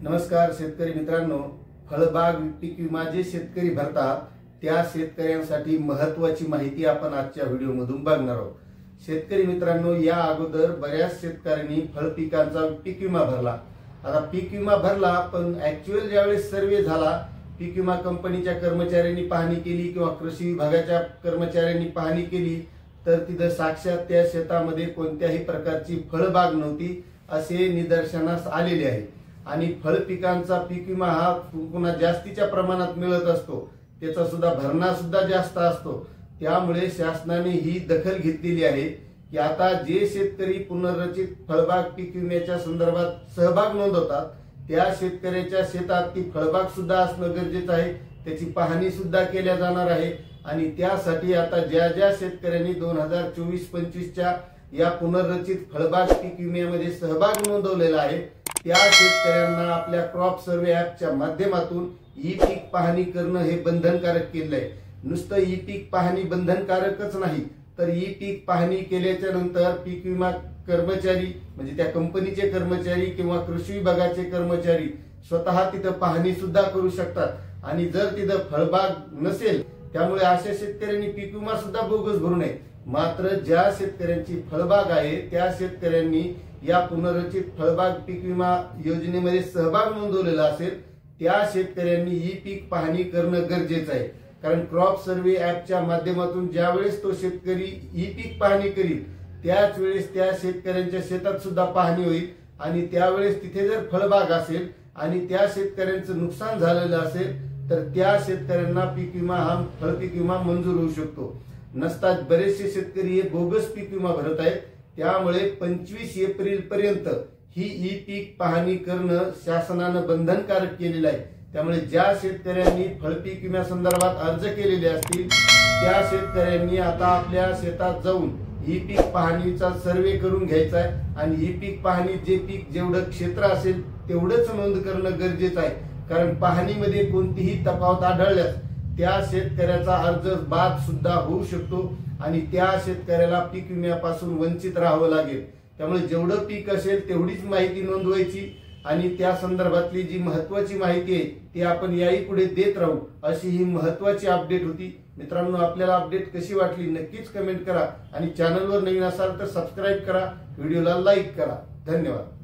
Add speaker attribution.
Speaker 1: नमस्कार शेतकरी मित्रांनो, फळबाग पीक विमा जे शेतकरी भरतात त्या शेतकऱ्यांसाठी महत्त्वाची माहिती आपण आजच्या व्हिडिओमधून बघणार आहोत। शेतकरी मित्रांनो, या अगोदर बऱ्याच शेतकऱ्यांनी फळ पिकांचा पीक विमा भरला। आता पीक विमा भरला, पण ऍक्च्युअल ज्यावेळेस सर्वे झाला, पीक विमा कंपनीच्या कर्मचाऱ्यांनी पाहणी केली किंवा कृषी विभागाच्या कर्मचाऱ्यांनी पाहणी केली, तर तिथे साक्षात त्या शेतामध्ये कोणत्याही प्रकारची फळबाग नव्हती असे निदर्शनास आलेले आहे। आणि फळ पिकांचा पीक विमा हा पुन्हा जास्तीच्या प्रमाणात मिळत असतो, त्याचा सुद्धा भरणा सुद्धा जास्त असतो। त्यामुळे शासनाने ही दखल घेतलेली आहे की आता जे शेतकरी पुनर्रचित फळबाग पीक विम्याच्या संदर्भात सहभाग नोंदवतात त्या शेतकऱ्याच्या शेतात ती फळबाग सुद्धा असणं गरजेचं आहे, त्याची पाहणी सुद्धा केल्या जाणार आहे। आणि त्यासाठी आता ज्या ज्या शेतकऱ्यांनी 2024-25च्या या पुनर्रचित फळबाग पीक विम्यामध्ये सहभाग नोंदवलेला आहे त्या शेतकऱ्यांना आपल्या क्रॉप सर्वे ॲपच्या माध्यमातून ई पीक पाहणी करणं हे बंधनकारक केलं आहे। नुसतं ई पीक पाहणी बंधनकारकच नाही, तर ई पीक पाहणी केल्याच्या नंतर पीक विमा कर्मचारी म्हणजे त्या कंपनीचे कर्मचारी किंवा कृषी विभागाचे कर्मचारी स्वतः तिथं पाहणी सुद्धा करू शकतात। आणि जर तिथं फळबाग नसेल, त्यामुळे अशा शेतकऱ्यांनी पीक विमा सुद्धा बोगस भरू नये। मात्र ज्या शेतकऱ्यांची फळबाग आहे त्या शेतकऱ्यांनी या पुनर्रचित फळबाग पीक विमा योजनेमध्ये सहभाग नोंदवलेला असेल त्या शेतकऱ्यांनी ई पीक पाहणी करणं गरजेचं आहे। कारण क्रॉप सर्वे ॲपच्या माध्यमातून ज्यावेळेस तो शेतकरी ई पीक पाहणी करील त्याच वेळेस त्या शेतकऱ्यांच्या शेतात सुद्धा पाहणी होईल आणि त्यावेळेस तिथे जर फळबाग असेल आणि त्या शेतकऱ्यांचं नुकसान झालेलं असेल तर त्या शेतकऱ्यांना पीक विमा हा फळ पीक विमा मंजूर होऊ शकतो। नसतात बरेचसे शेतकरी हे बोगस पीक विमा भरत आहेत, त्यामुळे 25 एप्रिल पर्यंत ही ई पीक पाहणी करणं शासनानं बंधनकारक केलेलं आहे। त्यामुळे ज्या शेतकऱ्यांनी फळ पीक विम्या संदर्भात अर्ज केलेले असतील त्या शेतकऱ्यांनी आता आपल्या शेतात जाऊन ई पीक पाहणीचा सर्वे करून घ्यायचा आहे आणि ई पीक पाहणी जे पीक जेवढं क्षेत्र असेल तेवढंच नोंद करणं गरजेचं आहे। कारण पाहणीमध्ये कोणतीही तफावत आढळल्यास त्या शेतकऱ्याचा अर्ज बाद सुद्धा होऊ शकतो आणि त्या शेतकऱ्याला पीक विम्यापासून वंचित राहावं लागेल। त्यामुळे जेवढं पीक असेल तेवढीच माहिती नोंदवायची आणि त्या संदर्भातली जी महत्त्वाची माहिती आहे ती आपण याही पुढे देत राहू, अशी ही महत्त्वाची अपडेट होती। मित्रांनो, आपल्याला अपडेट कशी वाटली नक्कीच कमेंट करा आणि चॅनलवर नवीन असाल तर सबस्क्राईब करा, व्हिडिओला लाईक करा। धन्यवाद।